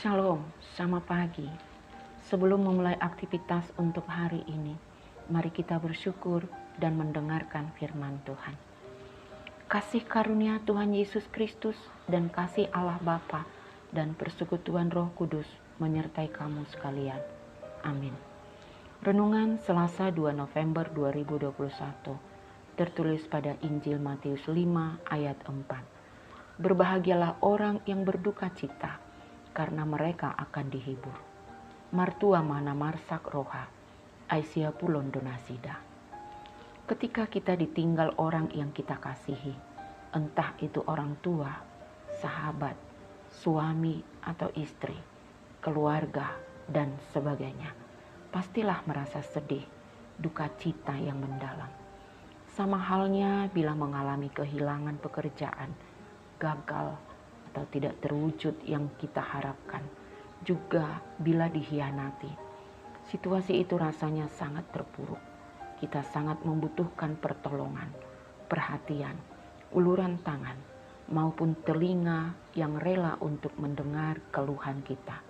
Shalom, selamat pagi. Sebelum memulai aktivitas untuk hari ini, mari kita bersyukur dan mendengarkan firman Tuhan. Kasih karunia Tuhan Yesus Kristus dan kasih Allah Bapa dan persekutuan Roh Kudus menyertai kamu sekalian. Amin. Renungan Selasa 2 November 2021 tertulis pada Injil Matius 5 ayat 4. Berbahagialah orang yang berduka cita, karena mereka akan dihibur. Martua mana marsak roha, Aisyah pulon donasida. Ketika kita ditinggal orang yang kita kasihi, entah itu orang tua, sahabat, suami atau istri, keluarga, dan sebagainya, pastilah merasa sedih, duka cita yang mendalam. Sama halnya bila mengalami kehilangan pekerjaan, gagal, atau tidak terwujud yang kita harapkan. Juga bila dikhianati, situasi itu rasanya sangat terpuruk. Kita sangat membutuhkan pertolongan, perhatian, uluran tangan, maupun telinga yang rela untuk mendengar keluhan kita.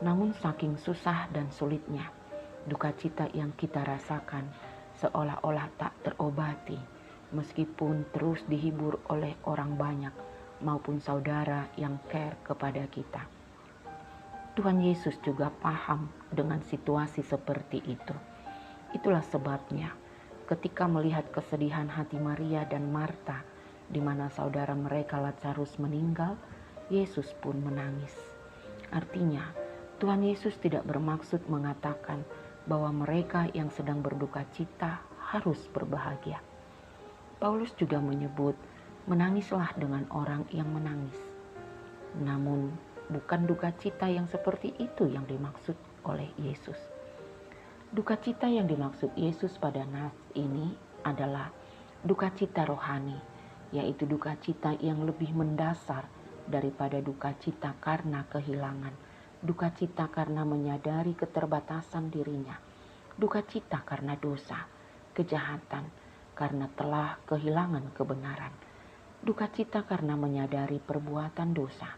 Namun saking susah dan sulitnya, duka cita yang kita rasakan seolah-olah tak terobati, meskipun terus dihibur oleh orang banyak maupun saudara yang care kepada kita. Tuhan Yesus juga paham dengan situasi seperti itu. Itulah sebabnya ketika melihat kesedihan hati Maria dan Marta, di mana saudara mereka Lazarus meninggal, Yesus pun menangis. Artinya, Tuhan Yesus tidak bermaksud mengatakan bahwa mereka yang sedang berduka cita harus berbahagia. Paulus juga menyebut, menangislah dengan orang yang menangis. Namun, bukan duka cita yang seperti itu yang dimaksud oleh Yesus. Duka cita yang dimaksud Yesus pada nas ini adalah duka cita rohani, yaitu duka cita yang lebih mendasar daripada duka cita karena kehilangan, duka cita karena menyadari keterbatasan dirinya, duka cita karena dosa, kejahatan, karena telah kehilangan kebenaran, duka cita karena menyadari perbuatan dosa.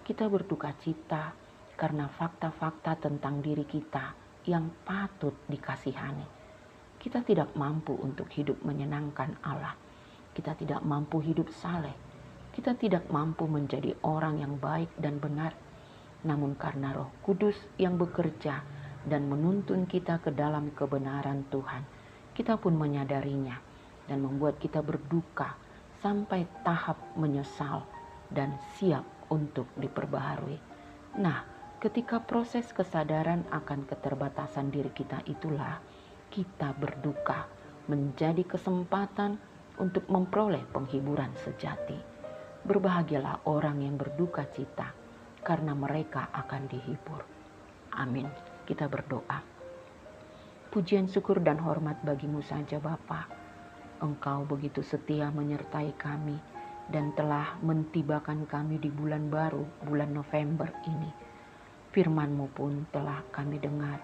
Kita berduka cita karena fakta-fakta tentang diri kita yang patut dikasihani. Kita tidak mampu untuk hidup menyenangkan Allah. Kita tidak mampu hidup saleh. Kita tidak mampu menjadi orang yang baik dan benar. Namun karena Roh Kudus yang bekerja dan menuntun kita ke dalam kebenaran Tuhan, kita pun menyadarinya dan membuat kita berduka sampai tahap menyesal dan siap untuk diperbaharui. Nah, ketika proses kesadaran akan keterbatasan diri kita itulah, kita berduka menjadi kesempatan untuk memperoleh penghiburan sejati. Berbahagialah orang yang berduka cita, karena mereka akan dihibur. Amin. Kita berdoa. Pujian, syukur, dan hormat bagimu saja Bapa. Engkau begitu setia menyertai kami dan telah mentibakan kami di bulan baru, bulan November ini. Firman-Mu pun telah kami dengar.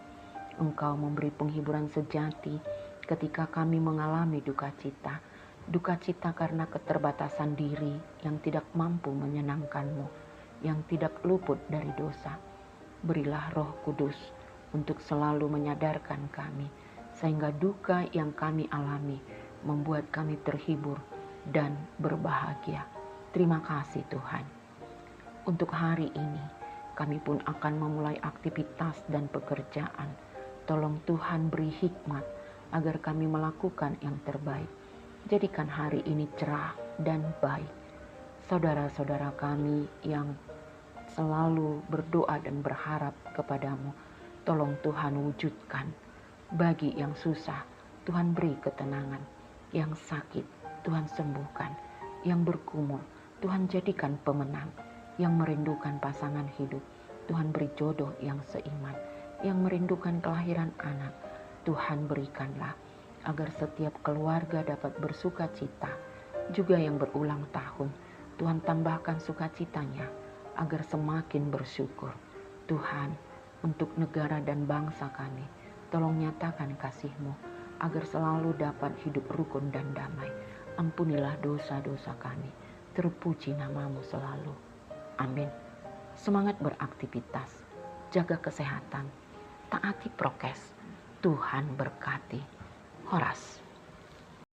Engkau memberi penghiburan sejati ketika kami mengalami duka cita. Duka cita karena keterbatasan diri yang tidak mampu menyenangkan-Mu, yang tidak luput dari dosa. Berilah Roh Kudus untuk selalu menyadarkan kami, sehingga duka yang kami alami membuat kami terhibur dan berbahagia. Terima kasih Tuhan. Untuk hari ini, kami pun akan memulai aktivitas dan pekerjaan. Tolong Tuhan beri hikmat agar kami melakukan yang terbaik. Jadikan hari ini cerah dan baik. Saudara-saudara kami yang selalu berdoa dan berharap kepadamu, tolong Tuhan wujudkan. Bagi yang susah, Tuhan beri ketenangan. Yang sakit, Tuhan sembuhkan. Yang bergumul, Tuhan jadikan pemenang. Yang merindukan pasangan hidup, Tuhan beri jodoh yang seiman. Yang merindukan kelahiran anak, Tuhan berikanlah. Agar setiap keluarga dapat bersuka cita. Juga yang berulang tahun, Tuhan tambahkan sukacitanya agar semakin bersyukur. Tuhan, untuk negara dan bangsa kami, tolong nyatakan kasih-Mu agar selalu dapat hidup rukun dan damai. Ampunilah dosa-dosa kami. Terpuji nama-Mu selalu. Amin. semangat beraktivitas, jaga kesehatan, taati prokes. Tuhan berkati. Horas.